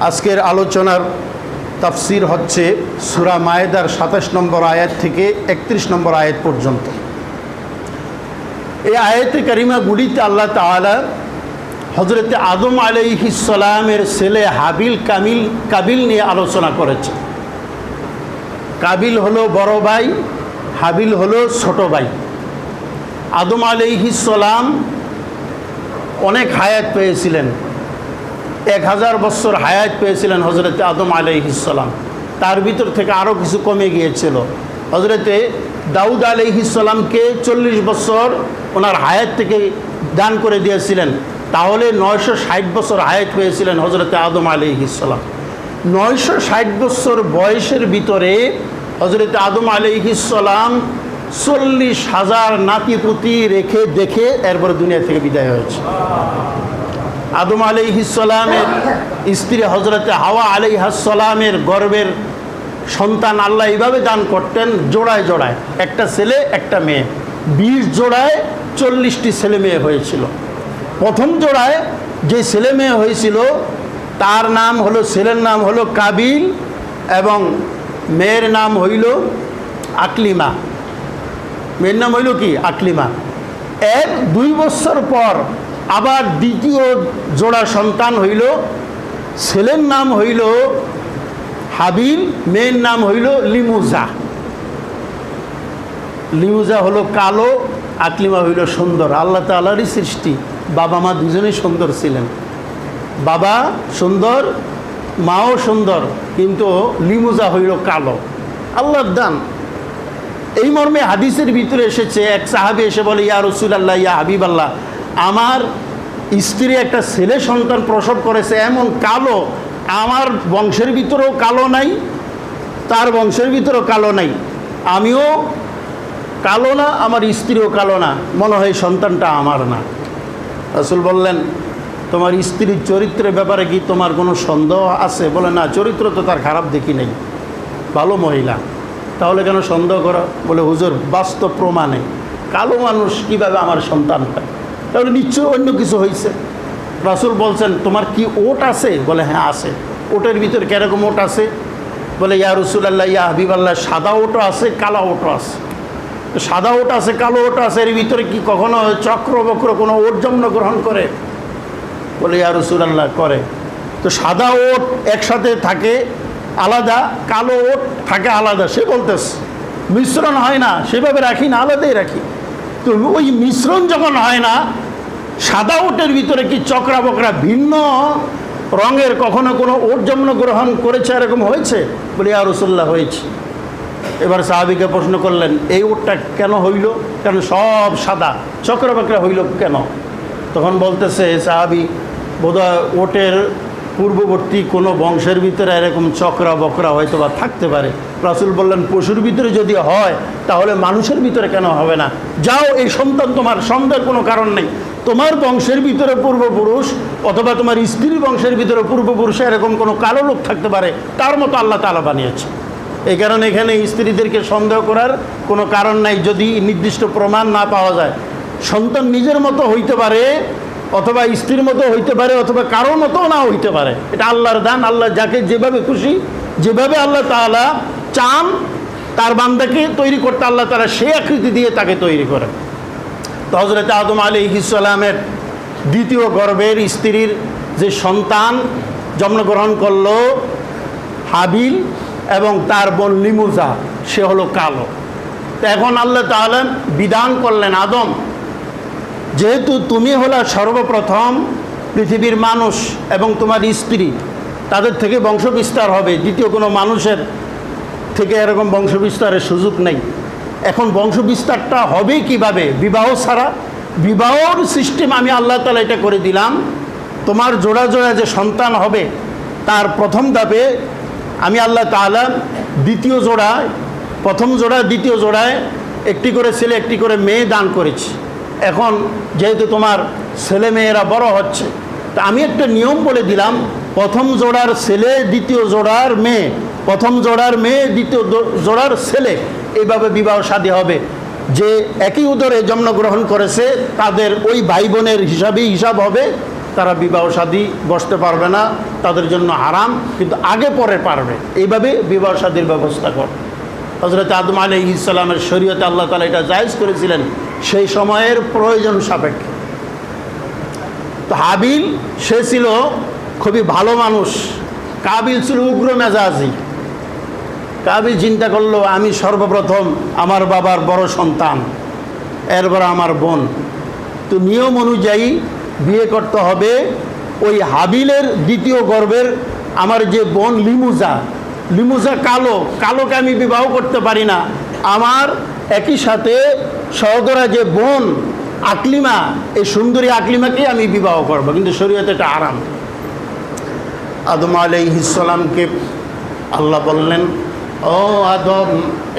আজকের আলোচনার তাফসির হচ্ছে সূরা মায়েদার ২৭ নম্বর আয়াত থেকে ৩১ নম্বর আয়াত পর্যন্ত। এই আয়াতে কারিমাগুলিতে আল্লাহ তাআলা হযরত আদম আলাইহিস সালামের ছেলে কাবিল নিয়ে আলোচনা করেছে। কাবিল হলো বড় ভাই, হাবিল হলো ছোট ভাই। আদম আলাইহিস সালাম অনেক হায়াত পেয়েছিলেন, ১০০০ বছর হায়াত পেয়েছিলেন হজরতে আদম আলাইহিস সালাম। তার ভিতর থেকে আরও কিছু কমে গিয়েছিল। হজরতে দাউদ আলাইহিস সালামকে ৪০ বছর ওনার হায়াত থেকে দান করে দিয়েছিলেন, তাহলে ৯৬০ বছর হায়াত পেয়েছিলেন হজরতে আদম আলাইহিস সালাম। ৯৬০ বছর বয়সের ভিতরে হজরতে আদম আলাইহিস সালাম ৪০,০০০ নাতিপুতি রেখে দেখে এরপর দুনিয়া থেকে বিদায় হয়েছে। আদম আলাইহিস সালামের স্ত্রী হজরতে হাওয়া আলাইহিস সালামের গর্ভের সন্তান আল্লাহ এইভাবে দান করতেন জোড়ায় জোড়ায়, একটা ছেলে একটা মেয়ে। ২০ জোড়ায় ৪০টি ছেলে মেয়ে হয়েছিল। প্রথম জোড়ায় যে ছেলে মেয়ে হয়েছিল তার নাম হলো, ছেলের নাম হলো কাবিল এবং মেয়ের নাম হইল আকলিমা। মেয়ের নাম হইল কি? আকলিমা। ১-২ বছর পর আবার দ্বিতীয় জোড়া সন্তান হইল, ছেলের নাম হইল হাবিল, মেয়ের নাম হইল লিমুজা। লিমুজা হলো কালো, আকলিমা হইল সুন্দর। আল্লাহ তাআলারই সৃষ্টি, বাবা মা দুজনেই সুন্দর ছিলেন। বাবা সুন্দর, মাও সুন্দর, কিন্তু লিমুজা হইল কালো। আল্লাহর দান। এই মর্মে হাদিসের ভিতরে এসেছে, এক সাহাবী এসে বলে, ইয়া রাসূলুল্লাহ, ইয়া হাবিবাল্লাহ, আমার স্ত্রী একটা ছেলে সন্তান প্রসব করেছে, এমন কালো, আমার বংশের ভিতরেও কালো নাই, তার বংশের ভিতরেও কালো নাই, আমিও কালো না, আমার স্ত্রীও কালো না, মনে হয় সন্তানটা আমার না। রাসূল বললেন, তোমার স্ত্রীর চরিত্রের ব্যাপারে কি তোমার কোনো সন্দেহ আছে? বলে, না, চরিত্র তো তার খারাপ দেখি নাই, ভালো মহিলা। তাহলে কেন সন্দেহ করা? বলে, হুজুর, বাস্তব প্রমাণে কালো মানুষ কিভাবে আমার সন্তান পায়? তাহলে নিশ্চয়ই অন্য কিছু হয়েছে। রাসূল বলছেন, তোমার কি ওট আছে? বলে, হ্যাঁ আছে। ওটের ভিতরে কীরকম ওট আছে? বলে, ইয়া রাসূলুল্লাহ, ইয়া হাবিবাল্লাহ, সাদা ওটও আছে, কালো ওটও আছে। তো সাদা ওট আছে, কালো ওট আছে, এর ভিতরে কি কখনো চক্রবক্র কোনো ওট জন্মগ্রহণ করে? বলে, ইয়া রাসূলুল্লাহ, করে। তো সাদা ওট একসাথে থাকে আলাদা, কালো ওট থাকে আলাদা। সে বলতেছে মিশ্রণ হয় না, সেভাবে রাখি না, আলাদাই রাখি। তো ওই মিশ্রণ যখন হয় না, সাদা ওটের ভিতরে কি চক্রা বকরা ভিন্ন রঙের কখনো কোনো ওট জন্মগ্রহণ করেছে, এরকম হয়েছে? বলে, ইয়া রাসূলুল্লাহ, হয়েছে। এবার সাহাবীকে প্রশ্ন করলেন, এই ওটটা কেন হইল? কেন সব সাদা, চক্রা বকরা হইল কেন? তখন বলতেছে সাহাবী, বোধহয় ওটের পূর্ববর্তী কোনো বংশের ভিতরে এরকম চক্রা বকরা হয়তো বা থাকতে পারে। রাসূল বললেন, পশুর ভিতরে যদি হয় তাহলে মানুষের ভিতরে কেন হবে না? যাও, এই সন্তান তোমার, সন্দেহের কোনো কারণ নেই। তোমার বংশের ভিতরে পূর্বপুরুষ অথবা তোমার স্ত্রীর বংশের ভিতরে পূর্বপুরুষে এরকম কোনো কালো লোক থাকতে পারে, তার মতো আল্লাহ তাআলা বানিয়েছে। এই কারণে এখানে স্ত্রীদেরকে সন্দেহ করার কোনো কারণ নাই, যদি নির্দিষ্ট প্রমাণ না পাওয়া যায়। সন্তান নিজের মতো হইতে পারে, অথবা স্ত্রীর মতো হইতে পারে, অথবা কারোর মতো না হইতে পারে। এটা আল্লাহর দান। আল্লাহ যাকে যেভাবে খুশি, যেভাবে আল্লাহ তাআলা চান তার বান্দাকে তৈরি করতে, আল্লাহ তাআলা সেই আকৃতি দিয়ে তাকে তৈরি করেন। তো হযরত আদম আলাইহিস সালামের দ্বিতীয় গর্ভের স্ত্রীর যে সন্তান জন্মগ্রহণ করল হাবিল এবং তার বোন লিমুজা, সে হলো কালো। তো এখন আল্লাহ তাআলা বিধান করলেন, আদম, যেহেতু তুমি হলা সর্বপ্রথম পৃথিবীর মানুষ এবং তোমার স্ত্রী, তাদের থেকে বংশবিস্তার হবে, দ্বিতীয় কোনো মানুষের থেকে এরকম বংশবিস্তারের সুযোগ নেই। এখন বংশবিস্তারটা হবে কিভাবে? বিবাহ ছাড়া। বিবাহর সিস্টেম আমি আল্লাহ তাআলা এটা করে দিলাম। তোমার জোড়া জোড়া যে সন্তান হবে, তার প্রথম ধাপে আমি আল্লাহ তাআলা দ্বিতীয় জোড়ায়, প্রথম জোড়া দ্বিতীয় জোড়ায় একটি করে ছেলে একটি করে মেয়ে দান করেছি। এখন যেহেতু তোমার ছেলে মেয়েরা বড় হচ্ছে, তা আমি একটা নিয়ম বলে দিলাম, প্রথম জোড়ার ছেলে দ্বিতীয় জোড়ার মেয়ে, প্রথম জোড়ার মেয়ে দ্বিতীয় জোড়ার ছেলে, এইভাবে বিবাহ শাদী হবে। যে একই উদরে জন্মগ্রহণ করেছে তাদের ওই ভাই বোনের হিসাবেই হিসাব হবে, তারা বিবাহ শাদী বসতে পারবে না, তাদের জন্য হারাম, কিন্তু আগে পরে পারবে, এইভাবে বিবাহ শাদীর ব্যবস্থা কর। হযরত আদম আলাইহিস সালামের শরীয়তে আল্লাহ তাআলা এটা জায়েজ করেছিলেন সেই সময়ের প্রয়োজন সাপেক্ষে। তো হাবিল সে ছিল খুবই ভালো মানুষ, কাবিল ছিল উগ্র মেজাজি। কাবিল চিন্তা করলো আমি সর্বপ্রথম আমার বাবার বড় সন্তান, এরপর আমার বোন, তো নিয়ম অনুযায়ী বিয়ে করতে হবে ওই হাবিলের দ্বিতীয় গর্ভের আমার যে বোন লিমুজা, লিমুজা কালোকে আমি বিবাহ করতে পারি না, আমার একই সাথে সহদরা যে বোন আকলিমা, এই সুন্দরী আকলিমাকে আমি বিবাহ করব, কিন্তু শরীয়তে এটা হারাম। আদম আলাইহিস সালামকে আল্লাহ বললেন, ও আদম,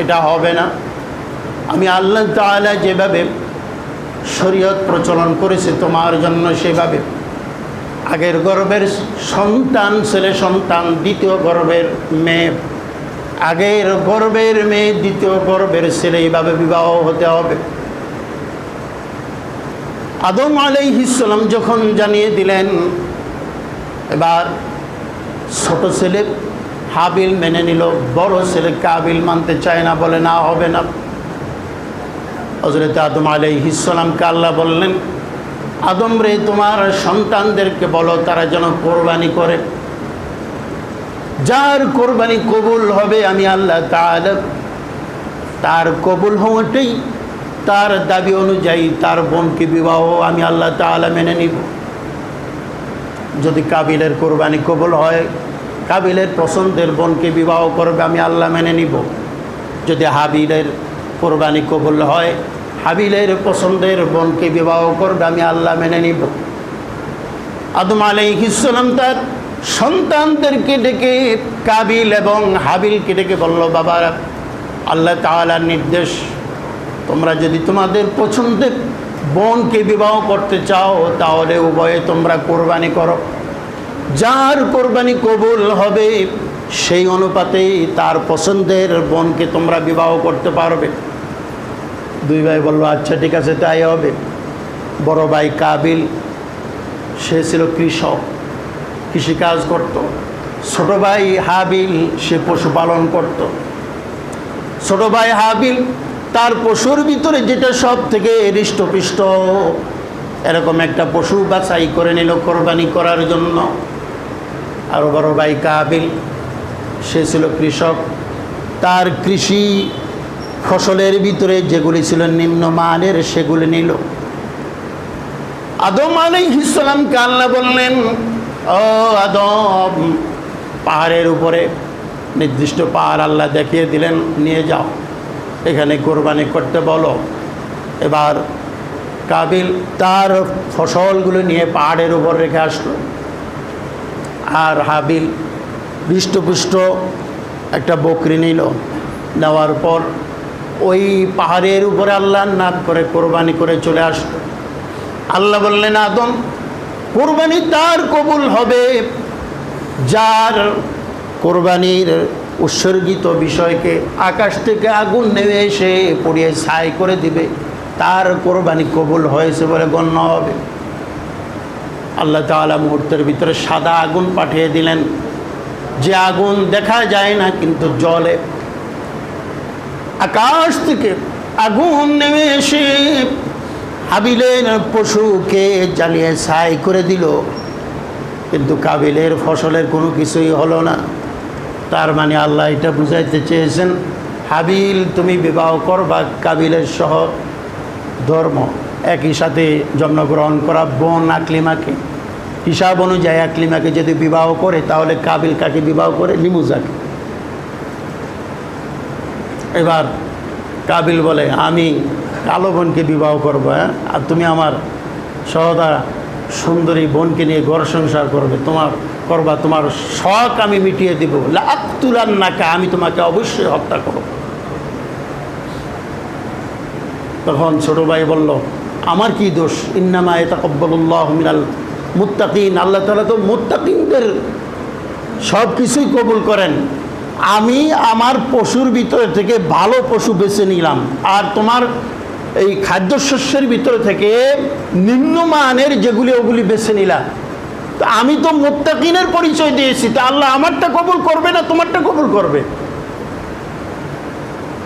এটা হবে না। আমি আল্লাহ তাআলা যেভাবে শরীয়ত প্রচলন করেছে তোমার জন্য সেভাবে আগের গর্ভের সন্তান ছেলে সন্তান, দ্বিতীয় গর্ভের মেয়ে, আগের গর্ভের মেয়ে দ্বিতীয় গর্ভের ছেলে, এইভাবে বিবাহ হতে হবে। আদম আলাইহিস সালাম যখন জানিয়ে দিলেন, এবার ছোট ছেলে হাবিল মেনে নিল, বড় ছেলে কাবিল মানতে চায় না, বলে না হবে না। হযরত আদম আলাইহিস সালামকে আল্লাহ বললেন, আদম রে, তোমার সন্তানদেরকে বলো তারা যেন কোরবানি করে, যার কোরবানি কবুল হবে আমি আল্লাহ তাআলা তার কবুল হওয়াটাই তার দাবি অনুযায়ী তার বোনকে বিবাহ আমি আল্লাহ তাআলা মেনে নিব। যদি কাবিলের কোরবানি কবুল হয়, কাবিলের পছন্দের বোনকে বিবাহ করবে আমি আল্লাহ মেনে নিব। যদি হাবিলের কোরবানি কবুল হয়, হাবিলের পছন্দের বোনকে বিবাহ করবে আমি আল্লাহ মেনে নিব। আদম আলাইহিস সালাম তার সন্তানদেরকে ডেকে কাবিল এবং হাবিলকে ডেকে বলল, বাবা, আল্লাহ তাআলার নির্দেশ, তোমরা যদি তোমাদের পছন্দের বোনকে বিবাহ করতে চাও তাহলে উভয়ে তোমরা কোরবানি করো, যার কোরবানি কবুল হবে সেই অনুপাতে তার পছন্দের বোনকে তোমরা বিবাহ করতে পারবে। দুই ভাই বলল, আচ্ছা ঠিক আছে, তাই হবে। বড় ভাই কাবিল সে ছিল কৃষক, কৃষিকাজ করত। ছোট ভাই হাবিল সে পশুপালন করত। ছোট ভাই হাবিল তার পশুর ভিতরে যেটা সব থেকে হৃষ্টপুষ্ট এরকম একটা পশু বাছাই করে নিল কোরবানি করার জন্য। আর বড় ভাই কাবিল সে ছিল কৃষক, তার কৃষি ফসলের ভিতরে যেগুলি ছিল নিম্নমানের সেগুলি নিল। আদম আলাইহিস সালামকে আল্লাহ বললেন, ও আদম, পাহাড়ের উপরে নির্দিষ্ট পাহাড় আল্লাহ দেখিয়ে দিলেন, নিয়ে যাও, এখানে কোরবানি করতে বলো। এবার কাবিল তার ফসলগুলো নিয়ে পাহাড়ের উপর রেখে আসলো, আর হাবিল হৃষ্টপুষ্ট একটা বকরি নিল। নেওয়ার পর ওই পাহাড়ের উপরে আল্লাহর নাম করে কোরবানি করে চলে আসলো। আল্লাহ বললেন, আদম, কোরবানি তার কবুল হবে যার কোরবানির উৎসর্গিত বিষয়কে আকাশ থেকে আগুন নেমে এসে পুড়িয়ে ছাই করে দিবে, তার কোরবানি কবুল হয়েছে বলে গণ্য হবে। আল্লাহ তাআলা মুহূর্তের ভিতরে সাদা আগুন পাঠিয়ে দিলেন, যে আগুন দেখা যায় না কিন্তু জ্বলে। আকাশ থেকে আগুন নেমে এসে হাবিলের পশুকে জ্বালিয়ে ছাই করে দিল, কিন্তু কাবিলের ফসলের কোনো কিছুই হলো না। তার মানে আল্লাহ এটা বুঝাইতে চেয়েছেন, হাবিল তুমি বিবাহ করবা কাবিলের সহ ধর্ম, একই সাথে জন্মগ্রহণ করা বোন আকলিমাকে। হিসাব অনুযায়ী আকলিমাকে যদি বিবাহ করে তাহলে কাবিল কাকে বিবাহ করে? লিমুজাকে। এবার কাবিল বলে, আমি কালো বোনকে বিবাহ করবো, হ্যাঁ, আর তুমি আমার সহদা সুন্দরী বোনকে নিয়ে ঘর সংসার করবে, তোমার শখ আমি মিটিয়ে দিব, লাআকতুলান্নাকা, আমি তোমাকে অবশ্যই হত্যা করব। তখন ছোট ভাই বলল, আমার কি দোষ? ইন্নামা ইয়াতাকাব্বালুল্লাহু মিনাল মুত্তাকিন, আল্লাহ তাআলা তো মুত্তাকিনদের সব কিছুই কবুল করেন। আমি আমার পশুর ভিতর থেকে ভালো পশু বেছে নিলাম, আর তোমার এই খাদ্যশস্যের ভিতর থেকে নিম্নমানের যেগুলি ওগুলি বেছে নিলাম, তো আমি তো মুত্তাকিনের পরিচয় দিয়েছি, তা আল্লাহ আমারটা কবুল করবে না তোমারটা কবুল করবে?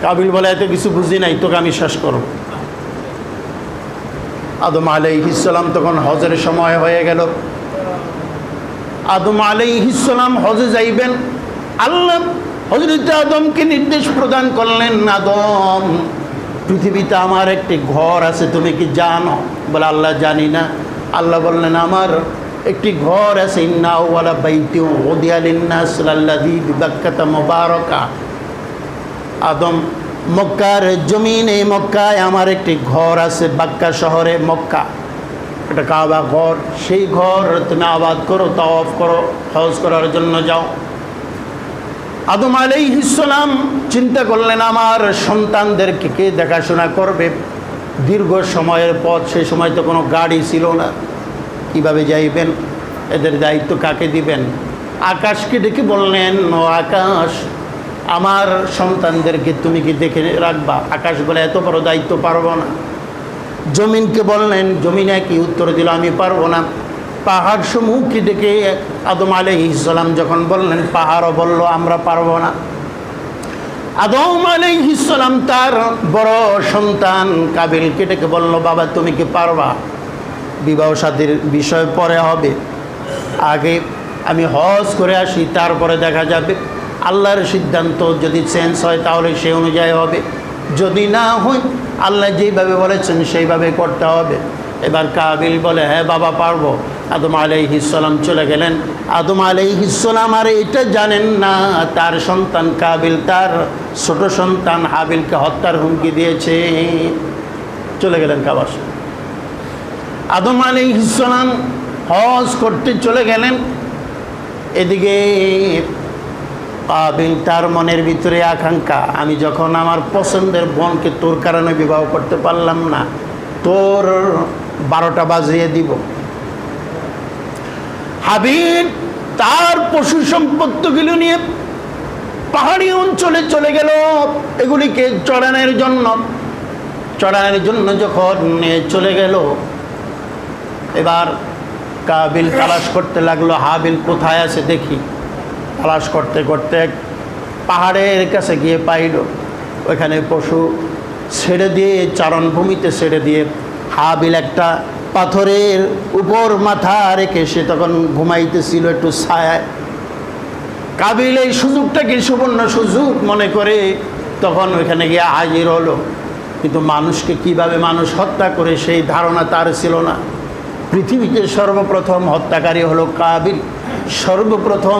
কাবিল বলে এত কিছু বুঝি নাই, তোকে আমি শেষ করব। আদম আলাইহিস সালাম তখন হজের সময় হয়ে গেল। আদম আলাইহিস সালাম হজে যাইবেন। আল্লাহ হযরত আদমকে নির্দেশ প্রদান করলেন, আদম পৃথিবীতে আমার একটি ঘর আছে, তুমি কি জানো? বলে আল্লাহ জানি না। আল্লাহ বললেন আমার একটি ঘর আছে, ইন্না আউওয়ালা বাইতিন উদিয়া লিন্নাস লাল্লাযী বিবাক্কাতা মুবারাকা। আদম মক্কার জমিনে, মক্কায় আমার একটি ঘর আছে, বাক্কা শহরে মক্কা, এটা কাবা ঘর। সেই ঘর তুমি আবাদ করো, তাওয়াফ করো, হজ করার জন্য যাও। আদম আলাইহিস সালাম চিন্তা করলেন আমার সন্তানদেরকে কে দেখাশোনা করবে? দীর্ঘ সময়ের পথ, সেই সময় তো কোনো গাড়ি ছিল না, কিভাবে যাইবেন? এদের দায়িত্ব কাকে দিবেন? আকাশকে ডেকে বললেন, ও আকাশ, আমার সন্তানদেরকে তুমি কি দেখে রাখবা? আকাশ বলে এত বড় দায়িত্ব পারবো না। জমিনকে বললেন, জমিন কি উত্তর দিল, আমি পারবো না। পাহাড় সমূহকে ডেকে আদম আলাইহিস সালাম যখন বললেন, পাহাড়ও বলল আমরা পারবো না। আদম আলাইহিস সালাম তার বড় সন্তান কাবিলকে ডেকে বলল, বাবা তুমি কি পারবা? বিবাহ শাদীর বিষয় পরে হবে, আগে আমি হজ করে আসি, তারপরে দেখা যাবে। আল্লাহর সিদ্ধান্ত যদি চেঞ্জ হয় তাহলে সেই অনুযায়ী হবে, যদি না হয় আল্লাহ যেইভাবে বলেছেন সেইভাবে করতে হবে। এবার কাবিল বলে, হ্যাঁ বাবা পারবো। আদম আলাইহিস সালাম চলে গেলেন। আদম আলাইহিস সালাম আর এটা জানেন না তার সন্তান কাবিল তার ছোট সন্তান হাবিলকে হত্যার হুমকি দিয়েছে। চলে গেলেন কাবা। আদম আলাইহিস সালাম হজ করতে চলে গেলেন। এদিকে কাবিল তার মনের ভিতরে আকাঙ্ক্ষা, আমি যখন আমার পছন্দের বোনকে তোর কারণে বিবাহ করতে পারলাম না, তোর 12টা বাজিয়ে দিব। হাবিল তার পশু সম্পত্তিগুলো নিয়ে পাহাড়ি অঞ্চলে চলে গেল এগুলিকে চড়ানোর জন্য যখন নিয়ে চলে গেল, এবার কাবিল তালাশ করতে লাগলো হাবিল কোথায় আছে দেখি। তালাশ করতে করতে পাহাড়ের কাছে গিয়ে পাইল, ওইখানে পশু ছেড়ে দিয়ে, চারণভূমিতে ছেড়ে দিয়ে হাবিল একটা পাথরের উপর মাথা রেখে সে তখন ঘুমাইতেছিল একটু ছায়ায়। কাবিল এই সুযোগটাকে সুবর্ণ সুযোগ মনে করে তখন ওইখানে গিয়ে হাজির হলো। কিন্তু মানুষকে কিভাবে মানুষ হত্যা করে সেই ধারণা তার ছিল না। পৃথিবীতে সর্বপ্রথম হত্যাকারী হলো কাবিল, সর্বপ্রথম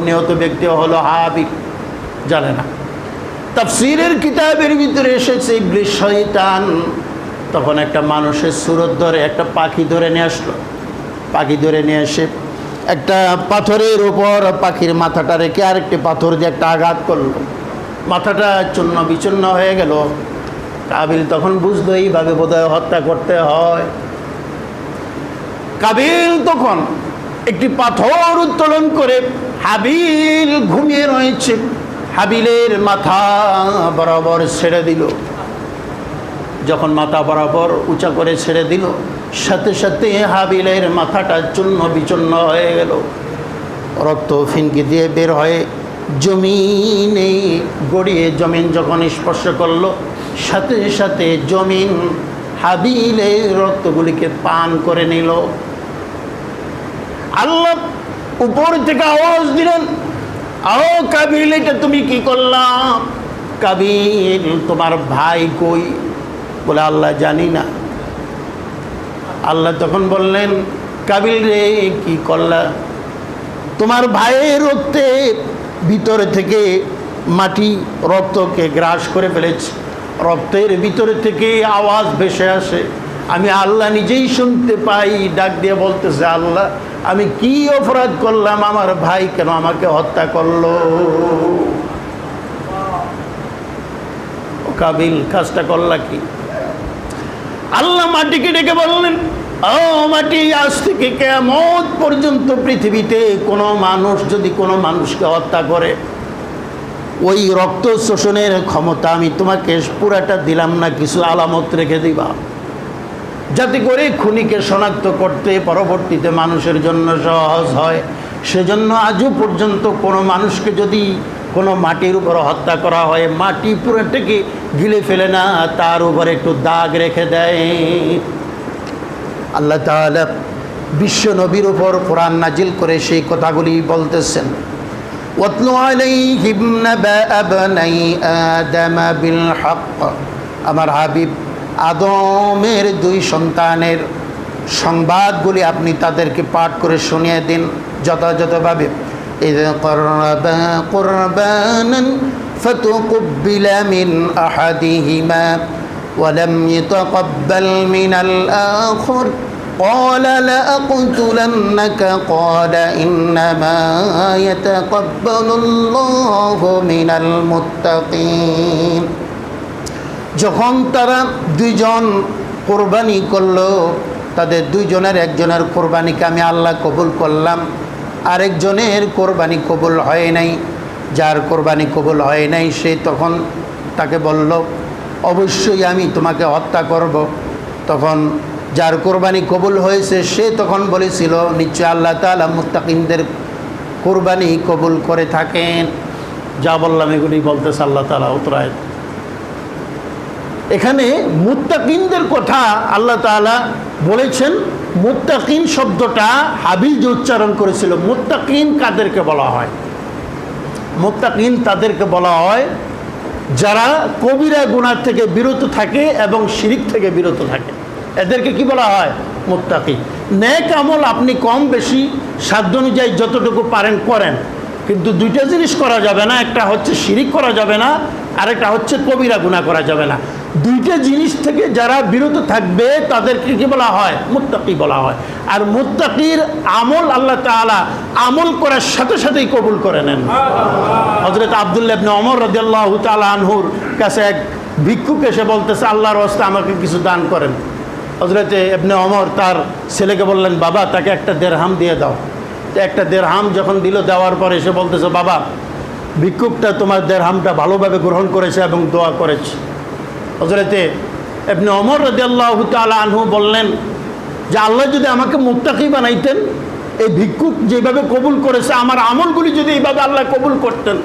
নিহত ব্যক্তি হলো হাবিল, জানে না। তাফসীরের কিতাবের ভিতরে এসেছে ইবলিস শয়তান তখন একটা মানুষের সুরত ধরে একটা পাখি ধরে নিয়ে আসলো। পাখি ধরে নিয়ে এসে একটা পাথরের উপর পাখির মাথাটা রেখে আরেকটি পাথর দিয়ে একটা আঘাত করলো, মাথাটা চূর্ণ বিচূর্ণ হয়ে গেল। কাবিল তখন বুঝলো এইভাবে বোধহয় হত্যা করতে হয়। কাবিল তখন একটি পাথর উত্তোলন করে হাবিল ঘুমিয়ে রয়েছে, হাবিলের মাথা বরাবর ছেড়ে দিল। যখন মাথা বরাবর উঁচা করে ছেড়ে দিল, সাথে সাথে হাবিলের মাথাটা চূর্ণ বিচূর্ণ হয়ে গেল। রক্ত ফিনকি দিয়ে বের হয়ে জমিনে গড়িয়ে, জমিন যখন স্পর্শ করলো, সাথে সাথে জমিন হাবিলের রক্তগুলিকে পান করে নিল। আল্লাহ উপর থেকে আওয়াজ দিলেন, আও কাবিল, এটা তুমি কি করলাম? কাবিল, তোমার ভাই কই? বলে আল্লাহ জানি না। আল্লাহ তখন বললেন, কাবিল রে কি করলা? তোমার ভাইয়ের রক্তে ভিতরে থেকে মাটি রক্তকে গ্রাস করে ফেলেছে, রক্তের ভিতরে থেকে আওয়াজ ভেসে আসে, আমি আল্লাহ নিজেই শুনতে পাই। ডাক দিয়ে বলতেছে, আল্লাহ আমি কি অপরাধ করলাম, আমার ভাই কেন আমাকে হত্যা করলো? কাবিল কাজটা করলা কি? আল্লাহ মাটিকে ডেকে বললেন, ও মাটি, আজ থেকে কিয়ামত পর্যন্ত পৃথিবীতে কোনো মানুষ যদি কোনো মানুষকে হত্যা করে, ওই রক্ত শোষণের ক্ষমতা আমি তোমাকে পুরাটা দিলাম না, কিছু আলামত রেখে দিবা। যাতে করে খুনিকে শনাক্ত করতে পরবর্তীতে মানুষের জন্য সহজ হয়। সেজন্য আজও পর্যন্ত কোনো মানুষকে যদি কোনো মাটির উপর হত্যা করা হয়, মাটি পুরোটাকে গিলে ফেলে না, তার উপর একটু দাগ রেখে দেয়। আল্লাহ তাআলা বিশ্ব নবীর উপর কোরআন নাজিল করে সেই কথাগুলি বলতেছেন। ওয়াতলু আলাইহিম নাবা আবনাই আদম বিল হক, আমার হাবিব আদমের দুই সন্তানের সংবাদগুলি আপনি তাদেরকে পাঠ করে শুনিয়ে দিন যথাযথভাবে। إذ قربا قربانا فتقبل من أحدهما ولم يتقبل من الآخر قال لأقتلنك قال إنما يتقبل الله من المتقين। যখন তারা দুইজন কোরবানি করলো, তাদের দুইজনের একজনের কোরবানিকে আমি আল্লাহ কবুল করলাম, আরেকজনের কোরবানি কবুল হয় নাই। যার কোরবানি কবুল হয় নাই সে তখন তাকে বলল, অবশ্যই আমি তোমাকে হত্যা করব। তখন যার কোরবানি কবুল হয়েছে সে তখন বলেছিল, নিশ্চয় আল্লাহ তাআলা মুত্তাকিনদের কোরবানি কবুল করে থাকেন। যা বললাম এগুলি বলতেছে আল্লাহ তাআলা উতরায়। এখানে মুত্তাকিনদের কথা আল্লাহ তাআলা বলেছেন। মুত্তাকিন শব্দটা হাবিল যে উচ্চারণ করেছিল, মুত্তাকিন কাদেরকে বলা হয়? মুত্তাকিন তাদেরকে বলা হয় যারা কবিরা গুনাহ থেকে বিরত থাকে এবং শিরিক থেকে বিরত থাকে, এদেরকে কি বলা হয়? মুত্তাকি। নেক আমল আপনি কম বেশি সাধ্য অনুযায়ী যতটুকু পারেন করেন, কিন্তু দুইটা জিনিস করা যাবে না, একটা হচ্ছে শিরিক করা যাবে না, আরেকটা হচ্ছে কবিরা গুনাহ করা যাবে না। দুইটা জিনিস থেকে যারা বিরত থাকবে তাদেরকে কি বলা হয়? মুত্তাকি বলা হয়। আর মুত্তাকির আমল আল্লাহ তাআলা আমল করার সাথে সাথেই কবুল করে নেন। হযরত আব্দুল্লাহ ইবনে ওমর রাদিয়াল্লাহু তাআলা আনহুর কাছে এক ভিক্ষুক এসে বলতেছে, আল্লাহর রাস্তায় আমাকে কিছু দান করেন। হযরত ইবনে ওমর তার ছেলেকে বললেন, বাবা তাকে একটা দেরহাম দিয়ে দাও। তো একটা দেরহাম যখন দিল, দেওয়ার পরে এসে বলতেছে, বাবা ভিক্ষুকটা তোমার দেরহামটা ভালোভাবে গ্রহণ করেছে এবং দোয়া করেছে। হযরতে ইবনে ওমর রাদিয়াল্লাহু তাআলা আনহু বললেন যে আল্লাহ যদি আমাকে মুত্তাকি বানাইতেন, এই ভিক্ষুক যেভাবে কবুল করেছে আমার আমলগুলি যদি এইভাবে আল্লাহ কবুল করতেন।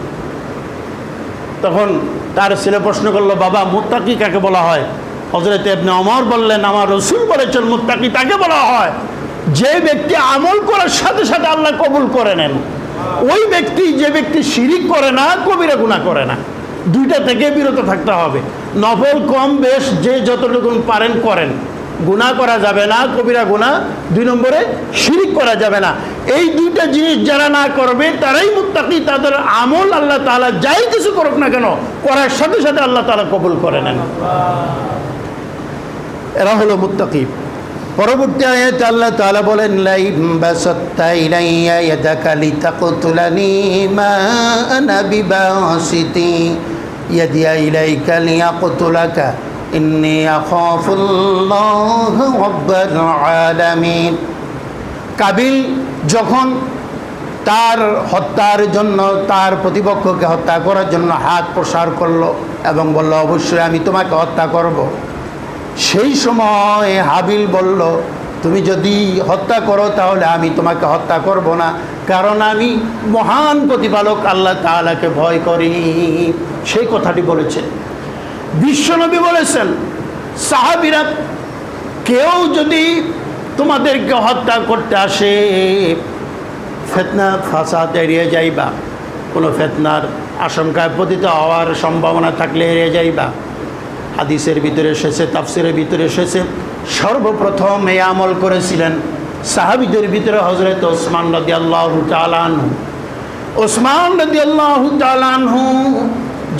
তখন তার ছেলে প্রশ্ন করলো, বাবা মুত্তাকি কাকে বলা হয়? হযরতে ইবনে ওমর বললেন, আমার রাসূল বলেছেন মুত্তাকি তাকে বলা হয় যে ব্যক্তি আমল করার সাথে সাথে আল্লাহ কবুল করে নেন। ওই ব্যক্তি যে ব্যক্তি শিরিক করে না, কবিরা গুনাহ করে না, দুইটা থেকে বিরত থাকতে হবে। নফল কম বেশ যে যতটুকু পারেন করেন, গুনাহ করা যাবে না, কবিরা গুনাহ। দুই নম্বরে শিরিক করা যাবে না। এই দুইটা জিনিস যারা না করবে তারাই মুত্তাকি। তাদের আমল আল্লাহ তাআলা যাই কিছু করুক না কেন, করার সাথে সাথে আল্লাহ তাআলা কবুল করে নেন। এরা হলো মুত্তাকি। পরবর্তী আয়াতে আল্লাহ তাআলা বলেন, লাইন বাসাত্তা ইলাইয়া ইয়াদাকা লিতাকতুলানি মা আনা বিবাসিতি ইয়াদিয়া ইলাইকা লিয়াকতুলাকা ইন্নী আখাফুল্লাহ রাব্বাল আলামিন। কাবিল যখন তার হত্যার জন্য, তার প্রতিপক্ষকে হত্যা করার জন্য হাত প্রসার করলো এবং বলল, অবশ্যই আমি তোমাকে হত্যা করব। সেই সময় হাবিল বলল, তুমি যদি হত্যা করো তাহলে আমি তোমাকে হত্যা করব না, কারণ আমি মহান প্রতিপালক আল্লাহ তাআলাকে ভয় করি। সেই কথাটি বলেছেন বিশ্বনবী। বলেছেন সাহাবীরা, কেউ যদি তোমাদেরকে হত্যা করতে আসে, ফিতনা ফাসাদ এড়িয়ে যাইবা। কোনো ফিতনার আশঙ্কায় পতিত হওয়ার সম্ভাবনা থাকলে এড়িয়ে যাইবা। হাদিসের ভিতরে এসেছে, তাফসিরের ভিতরে এসেছে, সর্বপ্রথম এই আমল করেছিলেন সাহাবীদের ভিতরে হযরত ওসমান রাদিয়াল্লাহু তাআলা আনহু। ওসমান রাদিয়াল্লাহু তাআলা আনহু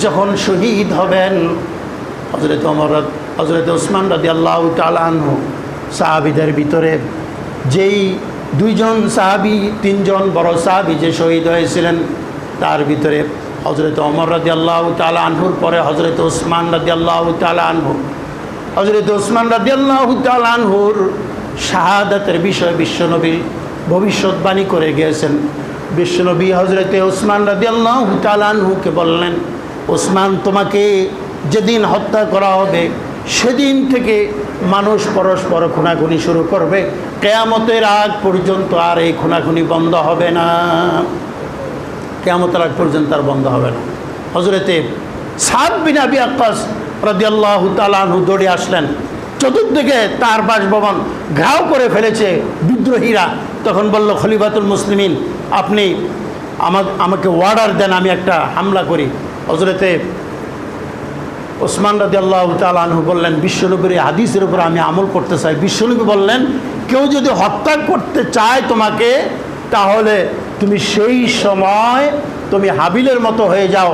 যখন শহীদ হবেন, হযরত ওসমান রাদিয়াল্লাহু তাআলা আনহু সাহাবীদের ভিতরে যেই দুইজন সাহাবী, তিনজন বড় সাহাবী যে শহীদ হয়েছিলেন, তার ভিতরে হযরত ওমর রাদিয়াল্লাহু তাআলা আনহুর পরে হযরত ওসমান রাদিয়াল্লাহু তাআলা আনহু। হযরত ওসমান রাদিয়াল্লাহু তাআলা আনহুর শাহাদাতের বিষয়ে বিশ্বনবী ভবিষ্যৎবাণী করে গিয়েছেন। বিশ্বনবী হযরত ওসমান রাদিয়াল্লাহু তাআলা আনহুকে বললেন, ওসমান তোমাকে যেদিন হত্যা করা হবে সেদিন থেকে মানুষ পরস্পর খুনাখুনি শুরু করবে, কিয়ামতের আগ পর্যন্ত আর এই খুনাখুনি বন্ধ হবে না, কিয়ামতের আগ পর্যন্ত আর বন্ধ হবে না। হযরতে সাদ বিন আবি ওয়াক্কাস রাদিয়াল্লাহু তাআলা আনহু দৌড়ে আসলেন, চতুর্দিকে তার বাসভবন ঘাও করে ফেলেছে বিদ্রোহীরা। তখন বলল, খলিফাতুল মুসলিমিন, আপনি আমাকে অর্ডার দেন, আমি একটা হামলা করি। হযরতে ওসমান রাদিয়াল্লাহু তাআলা আনহু বললেন, বিশ্বনবীর এই হাদিসের উপর আমি আমল করতে চাই। বিশ্বনবী বললেন, কেউ যদি হত্যা করতে চায় তোমাকে, তাহলে তুমি সেই সময় তুমি হাবিলের মতো হয়ে যাও,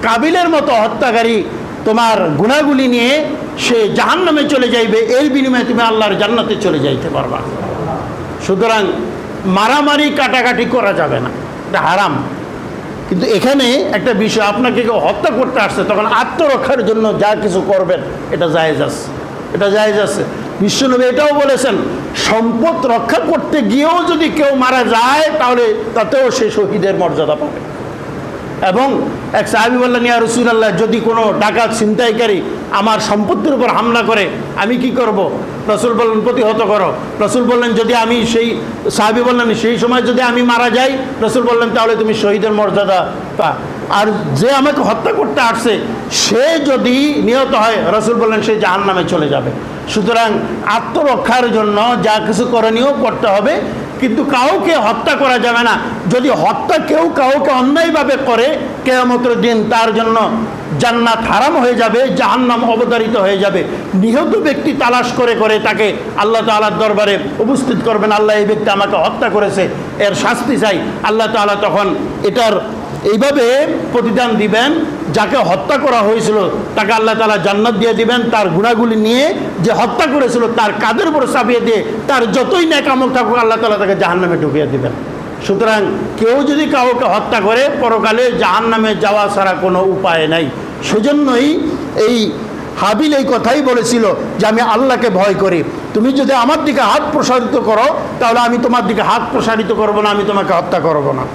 কাবিলের মতো হত্যাকারী তোমার গুনাহগুলি নিয়ে সে জাহান্নামে চলে যাইবে, এর বিনিময়ে তুমি আল্লাহর জান্নাতে চলে যাইতে পারবা। সুতরাং মারামারি কাটাকাটি করা যাবে না, এটা হারাম। কিন্তু এখানে একটা বিষয়, আপনাকে কেউ হত্যা করতে আসছে, তখন আত্মরক্ষার জন্য যা কিছু করবেন এটা জায়েজ আছে, এটা জায়েজ আছে। বিশ্বনবী এটাও বলেছেন, সম্পদ রক্ষা করতে গিয়েও যদি কেউ মারা যায় তাহলে তাতেও সে শহীদের মর্যাদা পাবে। এবং এক সাহাবী বললেন, ইয়া রাসূলুল্লাহ, যদি কোনো ডাকাত ছিনতাইকারী আমার সম্পত্তির উপর হামলা করে আমি কি করব? রাসূল বললেন, প্রতিহত করো। রাসূল বললেন, যদি আমি সাহাবী বললেন, সেই সময় যদি আমি মারা যাই, রাসূল বললেন, তাহলে তুমি শহীদের মর্যাদা পা। আর যে আমাকে হত্যা করতে আসছে সে যদি নিহত হয়, রাসূল বললেন, সে জাহান্নামে চলে যাবে। সুতরাং আত্মরক্ষার জন্য যা কিছু করণীয় করতে হবে, কিন্তু কাউকে হত্যা করা যাবে না। যদি হত্যা কেউ কাউকে অন্যায়ভাবে করে, কিয়ামতের দিন তার জন্য জান্নাত হারাম হয়ে যাবে, জাহান্নাম অবধারিত হয়ে যাবে। নিহত ব্যক্তি তালাশ করে করে তাকে আল্লাহ তাআলার দরবারে উপস্থিত করবেন, আল্লাহ এই ব্যক্তি আমাকে হত্যা করেছে, এর শাস্তি চাই। আল্লাহ তাআলা তখন এটার এইভাবে প্রতিদান দিবেন, যাকে হত্যা করা হয়েছিল তাকে আল্লাহ তাআলা জান্নাত দিয়ে দিবেন, তার গুনাহগুলি নিয়ে যে হত্যা করেছিল তার কাঁধের উপর চাপিয়ে দিয়ে তার যতই নেক আমল থাকুক আল্লাহ তাআলা তাকে জাহান্নামে ঢুকিয়ে দিবেন। সুতরাং কেউ যদি কাউকে হত্যা করে, পরকালে জাহান্নামে যাওয়া ছাড়া কোনো উপায় নাই। সেজন্যই এই হাবিল এই কথাই বলেছিল যে আমি আল্লাহকে ভয় করি, তুমি যদি আমার দিকে হাত প্রসারিত করো তাহলে আমি তোমার দিকে হাত প্রসারিত করব না, আমি তোমাকে হত্যা করব না।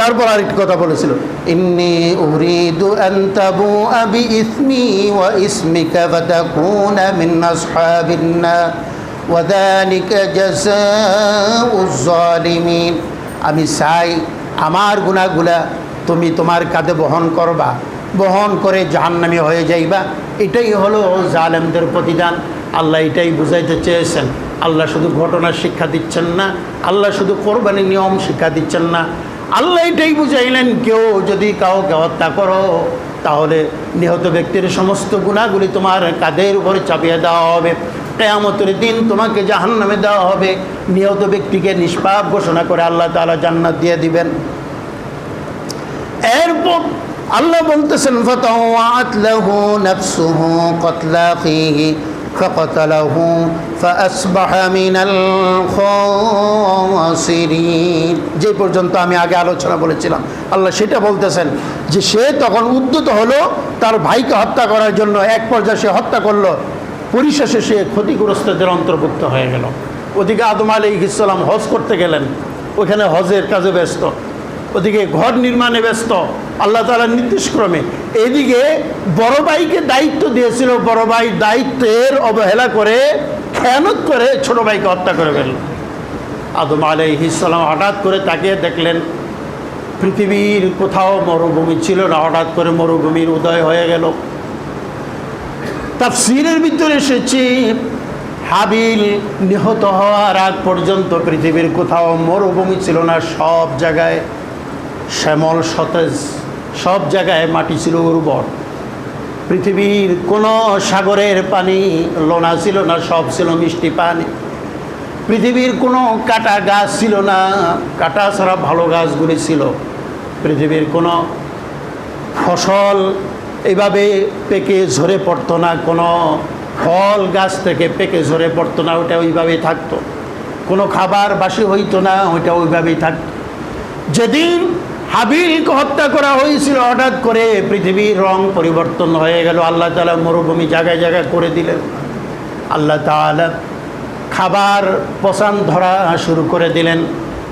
তারপর আরেকটি কথা বলেছিল, ইন্নী উরিদু আন তাবুআ বিইসমি ওয়া ইসমিকা ফাতাকুনা মিন আসহাবিন নার ওয়া যালিকা জাযাউয যালিমিন। আমি চাই আমার গুনাহগুলা তুমি তোমার কাঁধে বহন করবা, বহন করে জাহান্নামী হয়ে যাইবা। এটাই হলো জালেমদের প্রতিদান। আল্লাহ এটাই বুঝাইতে চেয়েছেন। আল্লাহ শুধু ঘটনার শিক্ষা দিচ্ছেন না, আল্লাহ শুধু কোরবানির নিয়ম শিক্ষা দিচ্ছেন না, আল্লাহ এটাই বুঝাইলেন, কেউ যদি কাউকে হত্যা করো তাহলে নিহত ব্যক্তির সমস্ত গুনাহগুলি তোমার কাঁধের উপরে চাপিয়ে দেওয়া হবে, কিয়ামতের দিন তোমাকে জাহান্নামে দেওয়া হবে। নিহত ব্যক্তিকে নিষ্পাপ ঘোষণা করে আল্লাহ তাআলা জান্নাত দিয়ে দিবেন। এরপর আল্লাহ বলতেছেন, ফাতাওয়াত লাহু নাফসুহু ক্বাতলা আখিহি ফাকাতালাহু ফাআসবাহা মিনাল খাসিরিন। যে পর্যন্ত আমি আগে আলোচনা বলেছিলাম, আল্লাহ সেটা বলতেছেন যে সে তখন উদ্যত হলো তার ভাইকে হত্যা করার জন্য। এক পর্যায়ে সে হত্যা করলো, পরিশেষে সে ক্ষতিগ্রস্তদের অন্তর্ভুক্ত হয়ে গেল। ওদিকে আদম আলাইহিস সালাম হজ করতে গেলেন, ওখানে হজের কাজে ব্যস্ত, ওদিকে ঘর নির্মাণে ব্যস্ত আল্লাহ তাআলার নির্দেশক্রমে। এদিকে বড় ভাইকে দায়িত্ব দিয়েছিল, বড় ভাই দায়িত্বের অবহেলা করে, খেয়ানত করে ছোট ভাইকে হত্যা করে ফেলল। আদম আলাইহিস সালাম হঠাৎ করে তাকিয়ে দেখলেন পৃথিবীর কোথাও মরুভূমি ছিল না, হঠাৎ করে মরুভূমির উদয় হয়ে গেল। তাফসীরের ভিতরে এসেছে, হাবিল নিহত হওয়ার আগ পর্যন্ত পৃথিবীর কোথাও মরুভূমি ছিল না, সব জায়গায় শ্যামল সতেজ, সব জায়গায় মাটি ছিল উর্বর। পৃথিবীর কোনো সাগরের পানি লোনা ছিল না, সব ছিল মিষ্টি পানি। পৃথিবীর কোনো কাটা গাছ ছিল না, কাটা ছাড়া ভালো গাছগুলি ছিল। পৃথিবীর কোনো ফসল এইভাবে পেকে ঝরে পড়তো না, কোনো ফল গাছ থেকে পেকে ঝরে পড়তো না, ওটা ওইভাবেই থাকতো। কোনো খাবার বাসি হইতো না, ওইটা ওইভাবেই থাকতো। যেদিন হাবিলকে হত্যা করা হয়েছিল, হঠাৎ করে পৃথিবীর রং পরিবর্তন হয়ে গেল। আল্লাহ তাআলা মরুভূমি জায়গায় জায়গায় করে দিলেন। আল্লাহ তাআলা খাবার পচান ধরা শুরু করে দিলেন।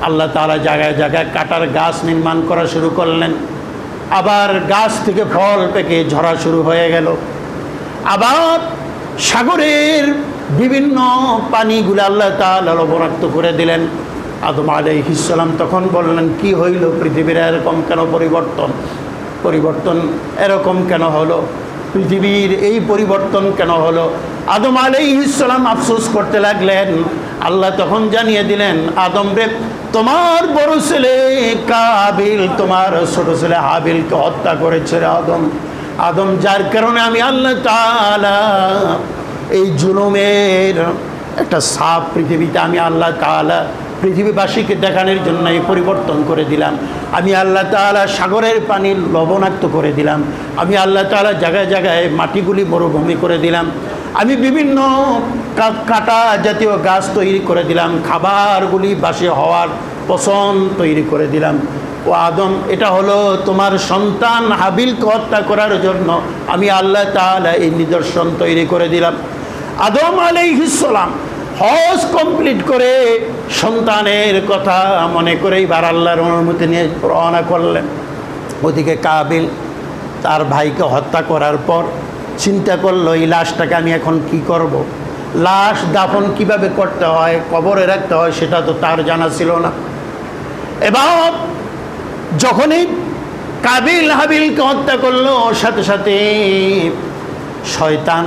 আল্লাহ তাআলা জায়গায় জায়গায় কাটার গাছ নির্মাণ করা শুরু করলেন। আবার গাছ থেকে ফল পেকে ঝরা শুরু হয়ে গেল। আবার সাগরের বিভিন্ন পানিগুলো আল্লাহ তাআলা লবণাক্ত করে দিলেন। আদম আলাইহিস সালাম তখন বললেন, কি হইল, পৃথিবীর এরকম কেন পরিবর্তন এরকম কেন হলো, পৃথিবীর এই পরিবর্তন কেন হলো? আদম আলাইহিস সালাম আফসোস করতে লাগলেন। আল্লাহ তখন জানিয়ে দিলেন, আদম রে, তোমার বড় ছেলে কাবিল তোমার ছোট ছেলে হাবিলকে হত্যা করেছে রে আদম, যার কারণে আমি আল্লাহ তাআলা এই জুলুমের একটা ছাপ পৃথিবীতে আমি আল্লাহ তাআলা পৃথিবীবাসীকে দেখানোর জন্য এই পরিবর্তন করে দিলাম। আমি আল্লাহ তাআলা সাগরের পানি লবণাক্ত করে দিলাম। আমি আল্লাহ তাআলা জায়গায় জায়গায় মাটিগুলি মরুভূমি করে দিলাম। আমি বিভিন্ন কাটা জাতীয় গাছ তৈরি করে দিলাম। খাবারগুলি বাসি হওয়ার পছন্দ তৈরি করে দিলাম। ও আদম, এটা হলো তোমার সন্তান হাবিলকে হত্যা করার জন্য আমি আল্লাহ তাআলা এই নিদর্শন তৈরি করে দিলাম। আদম আলাইহিস সালাম হজ কমপ্লিট করে সন্তানের কথা মনে করে এবার আল্লাহর অনুমতি নিয়ে রওনা করলেন। ওদিকে কাবিল তার ভাইকে হত্যা করার পর চিন্তা করলো, এই লাশটাকে আমি এখন কি করব। লাশ দাফন কিভাবে করতে হয়, কবরে রাখতে হয়, সেটা তো তার জানা ছিল না। এবার যখনই কাবিল হাবিলকে হত্যা করলো, সাথে সাথে শয়তান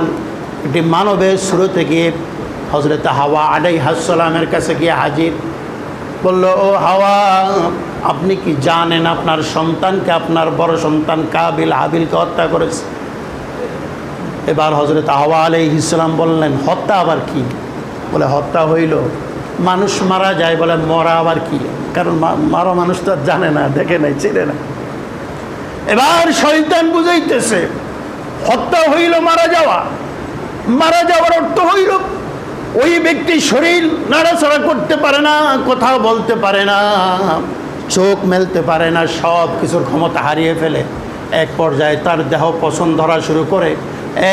একটি মানবের শুরুতে গিয়ে হযরত হাওয়া আলাইহিস সালামের কাছে গিয়ে হাজির। বলল, ও হাওয়া, আপনি কি জানেন আপনার সন্তানকে, আপনার বড় সন্তান কাবিল হাবিলকে হত্যা করেছে? এবার হযরত হাওয়া আলাইহিস সালাম বললেন, হত্যা আবার কি? বলে, হত্যা হইল, মানুষ মারা যায়, বলে মরা আবার কি? কারণ মারা মানুষ তো জানে না, দেখে নাই, চেনে না। এবার শয়তান বুঝাইতেছে, হত্যা হইল মারা যাওয়া, মারা যাওয়ার অর্থ হইল ওই ব্যক্তি শরীর নাড়াচাড়া করতে পারে না, কথা বলতে পারে না, চোখ মেলতে পারে না, সব কিছুর ক্ষমতা হারিয়ে ফেলে। এক পর্যায়ে তার দেহ পছন্দ ধরা শুরু করে,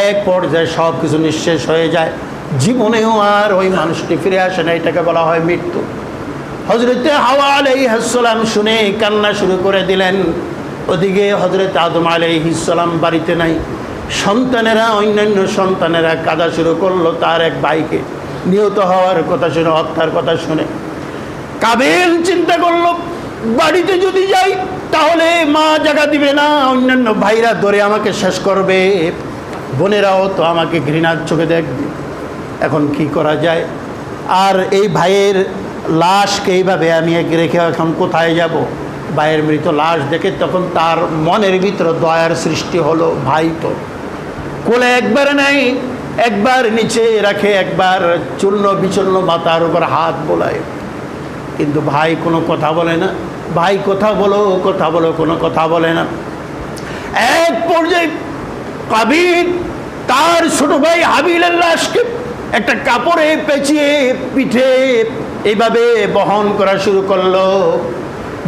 এক পর্যায়ে সব কিছু নিঃশেষ হয়ে যায়, জীবনেও আর ওই মানুষটি ফিরে আসে না। এটাকে বলা হয় মৃত্যু। হযরত হাওয়া আলাইহিস সালাম শুনে কান্না শুরু করে দিলেন। ওদিকে হযরত আদম আলাইহিস সালাম বাড়িতে নাই। সন্তানেরা, অন্যান্য সন্তানেরা কাঁদা শুরু করলো তার এক ভাইকে নিহত হওয়ার কথা শুনে, হত্যার কথা শুনে। কাবিল চিন্তা করলো, বাড়িতে যদি যাই তাহলে মা জায়গা দিবে না, অন্যান্য ভাইরা ধরে আমাকে শেষ করবে, বোনেরাও তো আমাকে ঘৃণার চোখে দেখবে। এখন কি করা যায়? আর এই ভাইয়ের লাশকে এইভাবে আমি রেখে এখন কোথায় যাব? ভাইয়ের মৃত লাশ দেখে তখন তার মনের ভিতরে দয়ার সৃষ্টি হলো। ভাই তো কোলে একবার নেই, একবার নিচে রাখে, একবার চূর্ণ বিচূর্ণ মাথার উপর হাত বোলায়, কিন্তু ভাই কোনো কথা বলে না। ভাই কথা বলো, কোনো কথা বলে না। এক পর্যায়ে কাবিল তার ছোট ভাই হাবিলের লাশকে একটা কাপড়ে পেঁচিয়ে পিঠে এইভাবে বহন করা শুরু করলো।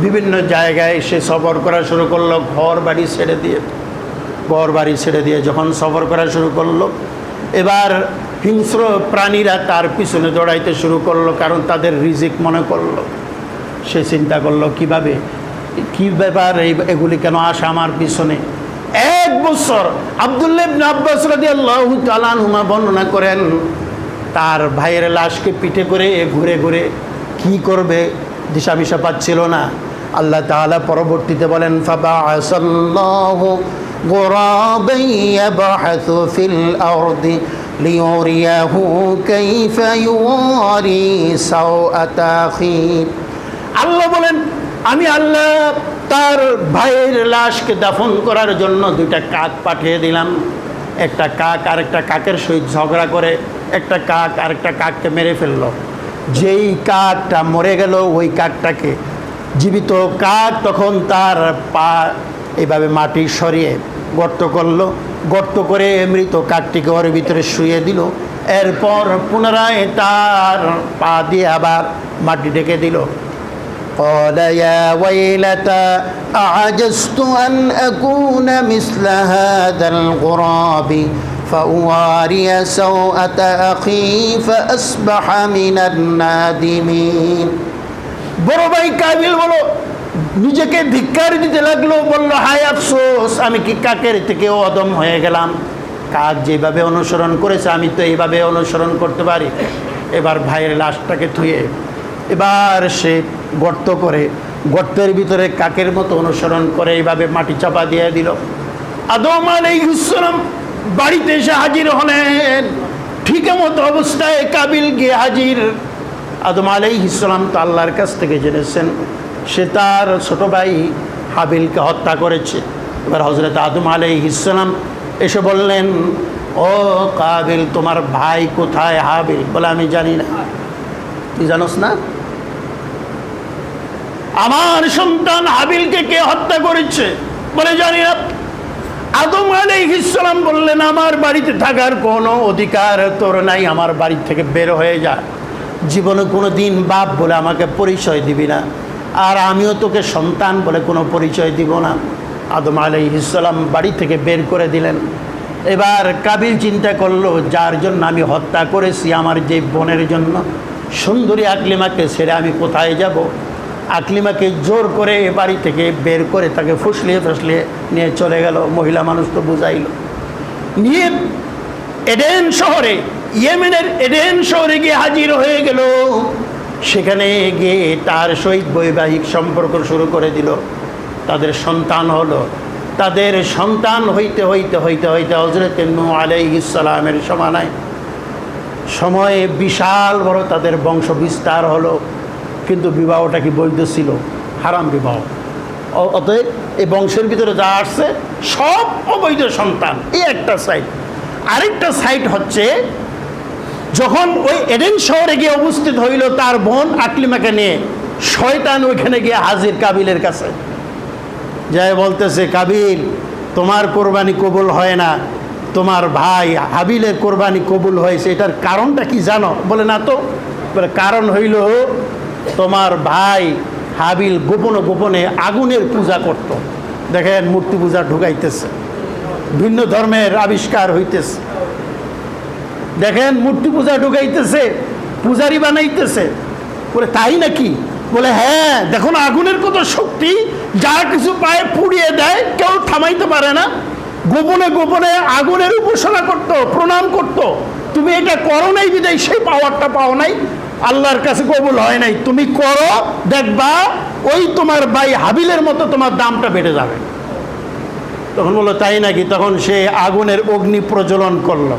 বিভিন্ন জায়গায় সে সফর করা শুরু করলো, ঘর বাড়ি ছেড়ে দিয়ে যখন সফর করা শুরু করলো, এবার হিংস্র প্রাণীরা তার পিছনে দৌড়াইতে শুরু করলো, কারণ তাদের রিজিক মনে করলো। সে চিন্তা করলো, কি ব্যাপার, এগুলি কেন আসে আমার পিছনে? এক বছর আব্দুল্লাহ ইবনে আব্বাস রাদিয়াল্লাহু তাআলা আনহুমা বর্ণনা করেন, তার ভাইয়ের লাশকে পিঠে করে ঘুরে ঘুরে কি করবে দিশামিশা পাচ্ছিল না। আল্লাহ তাআলা পরবর্তীতে বলেন, ফাবাআসাল্লাহু গুরাবান ইয়াবহাসু ফিল আরদি লিউরিয়াহু কাইফা ইউরি সাওআতা আখি। আল্লাহ বলেন, আমি আল্লাহ তার ভাইয়ের লাশকে দাফন করার জন্য দুইটা কাক পাঠিয়ে দিলাম। একটা কাক আরেকটা কাকের সহিত ঝগড়া করে একটা কাক আরেকটা কাককে মেরে ফেললো। যেই কাকটা মরে গেল, ওই কাকটাকে জীবিত কাক তখন তার পা এইভাবে মাটি সরিয়ে গর্ত করলো, গর্ত করে মৃত কাকটিকে ওর ভিতরে শুয়ে দিল। এরপর পুনরায় তার পা দিয়ে আবার মাটি ঢেকে দিল। قال يا ويلتى أعجزت أن أكون مثل هذا الغراب فأواري سوءة أخي فأصبح من النادمين। বড় ভাই কাবিল বলো, নিজেকে ধিক্কার দিতে লাগলো, বলল, হায় আফসোস, আমি কি কাকের থেকে অদম হয়ে গেলাম। কাক যেভাবে অনুসরণ করেছে আমি তো এইভাবে অনুসরণ করতে পারি। এবার ভাইয়ের লাশটাকে ধুয়ে এবার সে গর্ত করে, গর্তের ভিতরে কাকের মতো অনুসরণ করে এইভাবে মাটি চাপা দিয়ে দিল। আদম আলাইহিস সালাম বাড়িতে এসে হাজির হলেন। ঠিক মতো অবস্থায় কাবিল গিয়ে হাজির। আদম আলাইহিস সালাম তো আল্লাহর কাছ থেকে জেনেছেন সে তার ছোট ভাই হাবিলকে হত্যা করেছে। এবার হযরত আদম আলাইহিস সালাম এসে বললেন, ও কাবিল, তোমার ভাই কোথায়? হাবিল বলে, আমি জানি না। তুই জানোস না? আমার সন্তান হাবিলকে কে হত্যা করেছে? বলে, জানি না। আদম আলাইহিস সালাম বললেন, আমার বাড়িতে থাকার কোনো অধিকার তোর নাই, আমার বাড়ি থেকে বের হয়ে যা। জীবনে কোনো দিন বাপ বলে আমাকে পরিচয় দিবি না, আর আমিও তোকে সন্তান বলে কোনো পরিচয় দিব না। আদম আলাইহিস সালাম বাড়ি থেকে বের করে দিলেন। এবার কাবিল চিন্তা করলো, যার জন্য আমি হত্যা করেছি, আমার যে বোনের জন্য সুন্দরী আকলিমাকে ছেড়ে আমি কোথায় যাব? আকলিমাকে জোর করে বাড়ি থেকে বের করে তাকে ফুসলিয়ে ফুসলিয়ে নিয়ে চলে গেল। মহিলা মানুষ তো বুঝাইল, নিয়ে এডেন শহরে, ইয়েমেনের এডেন শহরে গিয়ে হাজির হয়ে গেল। সেখানে গিয়ে তার সহিত বৈবাহিক সম্পর্ক শুরু করে দিল। তাদের সন্তান হলো। তাদের সন্তান হইতে হইতে হইতে হইতে হযরত নূহ আলাইহিস সালামের সময়ে বিশাল বড় তাদের বংশ বিস্তার হলো। কিন্তু বিবাহটা কি বৈধ ছিল? হারাম বিবাহ। অতএব এই বংশের ভিতরে যা আসছে সব অবৈধ সন্তান। এই একটা সাইড। আরেকটা সাইড হচ্ছে, যখন ওই এডেন শহরে গিয়ে উপস্থিত হইল তার বোন আকলিমাকে নিয়ে, শয়তান ওইখানে গিয়ে হাজির কাবিলের কাছে। যাই বলতেছে, কাবিল, তোমার কোরবানি কবুল হয় না, তোমার ভাই হাবিলের কোরবানি কবুল হয়েছে। এটার কারণটা কি জানো? বলে, না তো। বলে, কারণ হইল তোমার ভাই হাবিল গোপনে গোপনে আগুনের পূজা করত। দেখেন, মূর্তি পূজা ঢুকাইতেছে, ভিন্ন ধর্মের আবিষ্কার হইতেছে। দেখেন, মূর্তি পূজা ঢুকাইতেছে, পূজারি বানাইতেছে। বলে, তাই নাকি? বলে, হ্যাঁ, দেখো না আগুনের কত শক্তি, যা কিছু পায় পুড়িয়ে দেয়, কেউ থামাইতে পারে না। গোপনে গোপনে আগুনের উপাসনা করত, প্রণাম করত। তুমি এটা করো নাই বিদায় সেই পাওয়ারটা পাও নাই, আল্লাহর কাছে কবুল হয় নাই। তুমি করো, দেখবা ওই তোমার ভাই হাবিলের মতো তোমার দামটা বেড়ে যাবে। তখন বললো, তাই নাকি? তখন সে আগুনের অগ্নি প্রজ্বলন করলো।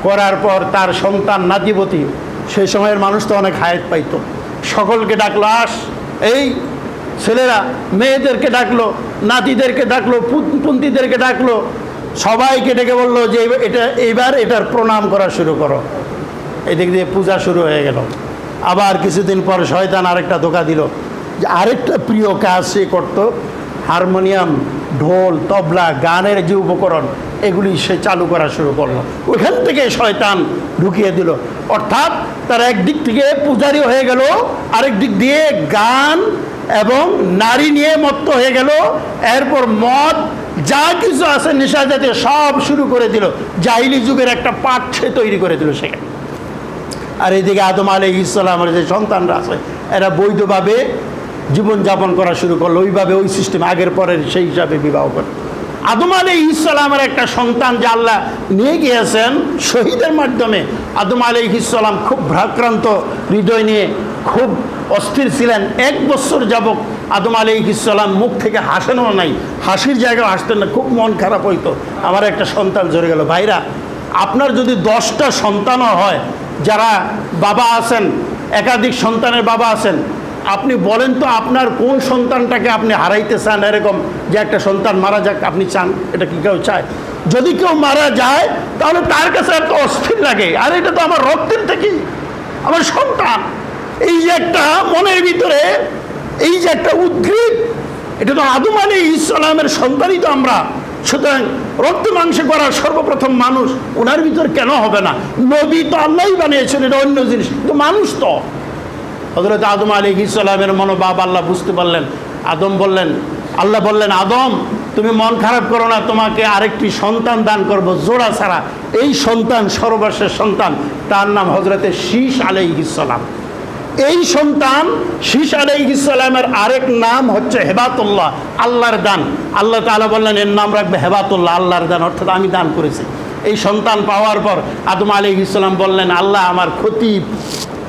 করার পর তার সন্তান নাতিবতী, সেই সময়ের মানুষ তো অনেক হায়াত পাইতো, সকলকে ডাকলো, আস। এই ছেলেরা মেয়েদেরকে ডাকলো, নাতিদেরকে ডাকলো, পুন্তিদেরকে ডাকলো, সবাইকে ডেকে বললো যে এইবার এটার প্রণাম করা শুরু করো। এদিক দিয়ে পূজা শুরু হয়ে গেল। আবার কিছুদিন পর শয়তান আরেকটা ধোঁকা দিল, যে আরেকটা প্রিয় কাজ সে করতো, হারমোনিয়াম, ঢোল, তবলা, গানের যে উপকরণ, এগুলি সে চালু করা শুরু করলো। ওইখান থেকে শয়তান ঢুকিয়ে দিল। অর্থাৎ তার একদিক থেকে পূজারি হয়ে গেল, আরেক দিক দিয়ে গান এবং নারী নিয়ে মত্ত হয়ে গেল। এরপর মদ, যা কিছু আছে নেশা জাতীয় সব শুরু করে দিল। জাহিলি যুগের একটা পাঠ সে তৈরি করে দিল সেখানে। আর এদিকে আদম আলাইহিস সালামের যে সন্তানরা আছে, এরা বৈধভাবে জীবনযাপন করা শুরু করলো, ওইভাবে ওই সিস্টেম আগের পরের সেই হিসাবে বিবাহ করে। আদম আলাইহিস সালামের একটা সন্তান যে আল্লাহ নিয়ে গিয়েছেন শহীদের মাধ্যমে। আদম আলাইহিস সালাম খুব ভ্রাক্রান্ত হৃদয় নিয়ে খুব অস্থির ছিলেন। 1 বছর যাবত আদম আলাইহিস সালাম মুখ থেকে হাসেনও নাই, হাসির জায়গায় হাসতেন না, খুব মন খারাপ হইতো, আমার একটা সন্তান চলে গেল। ভাইরা, আপনার যদি 10টা সন্তানও হয়, যারা বাবা আছেন, একাধিক সন্তানের বাবা আছেন, আপনি বলেন তো আপনার কোন সন্তানটাকে আপনি হারাইতে চান? এরকম যে একটা সন্তান মারা যাক আপনি চান? এটা কি কেউ চায়? যদি কেউ মারা যায় তাহলে তার কাছে এত অস্থির লাগে, আর এটা তো আমার রক্তের থেকে আমার সন্তান। এই যে একটা মনের ভিতরে এই যে একটা উদ্গ্রীব, এটা তো আদম আলাইহিস সালামের সন্তানই তো আমরা। সুতরাং রক্ত মাংসে করার সর্বপ্রথম মানুষ, ওনার ভিতর কেন হবে না? নবী তো আল্লাহই বানিয়েছেন, এটা অন্য জিনিস, কিন্তু মানুষ তো। হযরত আদম আলাইহিস সালামের মনোভাব আল্লাহ বুঝতে পারলেন। আল্লাহ বললেন, আদম, তুমি মন খারাপ করো না, তোমাকে আরেকটি সন্তান দান করব জোড়া ছাড়া। এই সন্তান সর্বশেষ সন্তান, তার নাম হযরতে শীস আলাইহিস সালাম। এই সন্তান শীস আলাইহিস সালামের আরেক নাম হচ্ছে হেবাতুল্লাহ, আল্লাহর দান। আল্লাহ তাআলা বললেন, এর নাম রাখবে হেবাতুল্লাহ, আল্লাহর দান, অর্থাৎ আমি দান করেছি। এই সন্তান পাওয়ার পর আদম আলাইহিস সালাম বললেন, আল্লাহ আমার ক্ষতি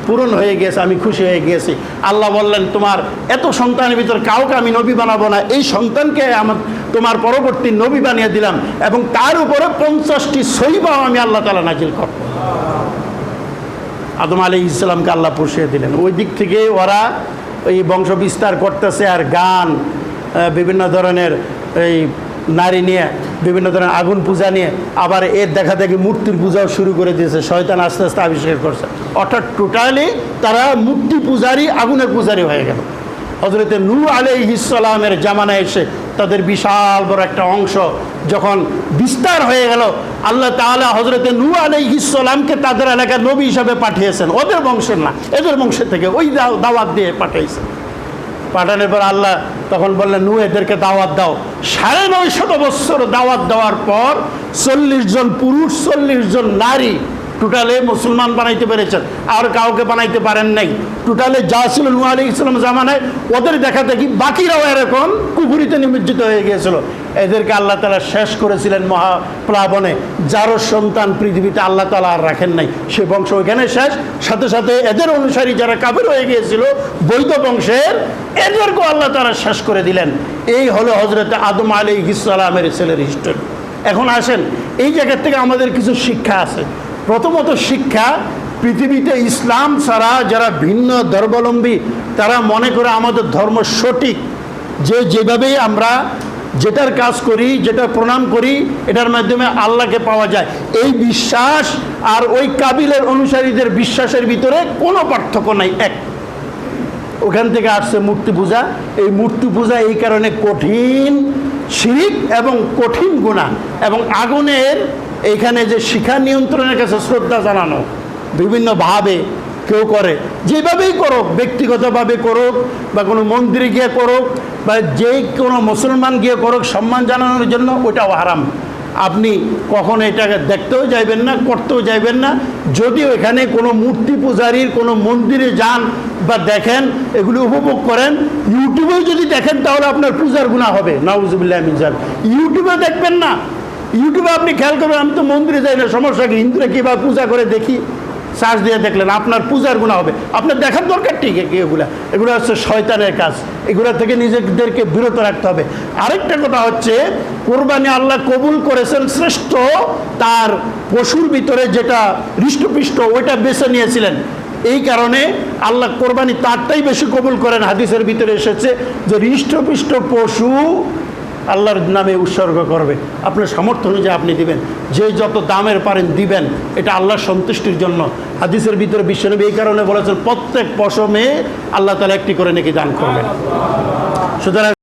পূরণ হয়ে গেছে, আমি খুশি হয়ে গেছি। আল্লাহ বললেন, তোমার এত সন্তানের ভিতর কাউকে আমি নবী বানাবো না, এই সন্তানকে আমার তোমার পরবর্তী নবী বানিয়ে দিলাম, এবং তার উপরে 50টি সহিবাও আমি আল্লাহ তাআলা নাজিল করব। আদম আলাইহিস সালামকে আল্লাহ পুষিয়ে দিলেন। ওই দিক থেকে ওরা এই বংশ বিস্তার করতেছে, আর গান, বিভিন্ন ধরনের এই নারী নিয়ে, বিভিন্ন ধরনের আগুন পূজা নিয়ে, আবার এর দেখা দেখি মূর্তির পূজাও শুরু করে দিয়েছে। শয়তান আস্তে আস্তে আবিষ্কার করছে, অর্থাৎ টোটালি তারা মূর্তি পূজারি, আগুনের পূজারি হয়ে গেল। হযরতে নূহ আলাইহিস সালামের জামানায় এসে তাদের বিশাল বড় একটা অংশ যখন বিস্তার হয়ে গেল, আল্লাহ তাআলা হযরতে নূহ আলাইহিস সালামকে তাদের এলাকায় নবী হিসাবে পাঠিয়েছেন। ওদের বংশের না, এদের বংশের থেকে ওই দাওয়াত দিয়ে পাঠিয়েছেন। পাঠানোর পর আল্লাহ তখন বললেন, নূহ এদেরকে দাওয়াত দাও। 950 বছর দাওয়াত দেওয়ার পর 40 জন পুরুষ, 40 জন নারী টোটালে মুসলমান বানাইতে পেরেছেন, আর কাউকে বানাইতে পারেন নাই। টোটালে যা ছিল নূহ আলাইহিস সালাম জামানায়, ওদের দেখা দেখি বাকিরাও এরকম কুফরিতে নিমজ্জিত হয়ে গিয়েছিল। এদেরকে আল্লাহ তাআলা শেষ করেছিলেন মহাপ্লাবনে। যারও সন্তান পৃথিবীতে আল্লাহ তাআলা আর রাখেন নাই, সে বংশ ওইখানে শেষ। সাথে সাথে এদের অনুসারী যারা কাফির হয়ে গিয়েছিল বৈধ বংশের, এদেরকেও আল্লাহ তাআলা শেষ করে দিলেন। এই হলো হযরতে আদম আলাইহিস সালামের ছেলের হিস্টোরি। এখন আসেন, এই জায়গা থেকে আমাদের কিছু শিক্ষা আছে। প্রথমত শিক্ষা, পৃথিবীতে ইসলাম ছাড়া যারা ভিন্ন ধর্মাবলম্বী তারা মনে করে আমাদের ধর্ম সঠিক, যে যেভাবেই আমরা যেটার কাজ করি, যেটা প্রণাম করি, এটার মাধ্যমে আল্লাহকে পাওয়া যায়, এই বিশ্বাস আর ওই কাবিলের অনুসারীদের বিশ্বাসের ভিতরে কোনো পার্থক্য নাই, এক। ওখান থেকে আসছে মূর্তি পূজা। এই মূর্তি পূজা এই কারণে কঠিন শিরক এবং কঠিন গুনাহ, এবং আগুনের এইখানে যে শিখা নিয়ন্ত্রণের কাছে শ্রদ্ধা জানানো, বিভিন্নভাবে কেউ করে, যেভাবেই করুক, ব্যক্তিগতভাবে করুক বা কোনো মন্দিরে গিয়ে করুক বা যে কোনো মুসলমান গিয়ে করুক, সম্মান জানানোর জন্য, ওটাও হারাম। আপনি কখনো এটাকে দেখতেও যাইবেন না, করতেও যাইবেন না। যদিও এখানে কোনো মূর্তি পূজারীর কোনো মন্দিরে যান বা দেখেন, এগুলি উপভোগ করেন, ইউটিউবেও যদি দেখেন তাহলে আপনার পূজার গুনাহ হবে, নাউজুবিল্লাহ মিন যালিক। ইউটিউবে দেখবেন না, ইউটিউবে আপনি খেয়াল করবেন, আমি তো মন্দিরে যাই না, সমস্যা কি, হিন্দুরা কীভাবে পূজা করে দেখি, সার্চ দিয়ে দেখলেন, আপনার পূজার গুনাহ হবে। আপনার দেখার দরকার ঠিক, এগুলো হচ্ছে শয়তানের কাজ, এগুলো থেকে নিজেদেরকে বিরত রাখতে হবে। আরেকটা কথা হচ্ছে, কোরবানি আল্লাহ কবুল করেছেন শ্রেষ্ঠ তার পশুর ভিতরে যেটা হৃষ্টপুষ্ট, ওইটা বেছে নিয়েছিলেন। এই কারণে আল্লাহ কোরবানি তারটাই বেশি কবুল করেন। হাদিসের ভিতরে এসেছে যে হৃষ্টপুষ্ট পশু আল্লাহর নামে উৎসর্গ করবে, আপনার সামর্থ্য অনুযায়ী আপনি দিবেন, যে যত দামের পারেন দিবেন, এটা আল্লাহর সন্তুষ্টির জন্য। হাদিসের ভিতরে বিশ্বনবী এই কারণে বলেছেন, প্রত্যেক পশমে আল্লাহ তাআলা একটি করে নেকি দান করবেন। সুতরাং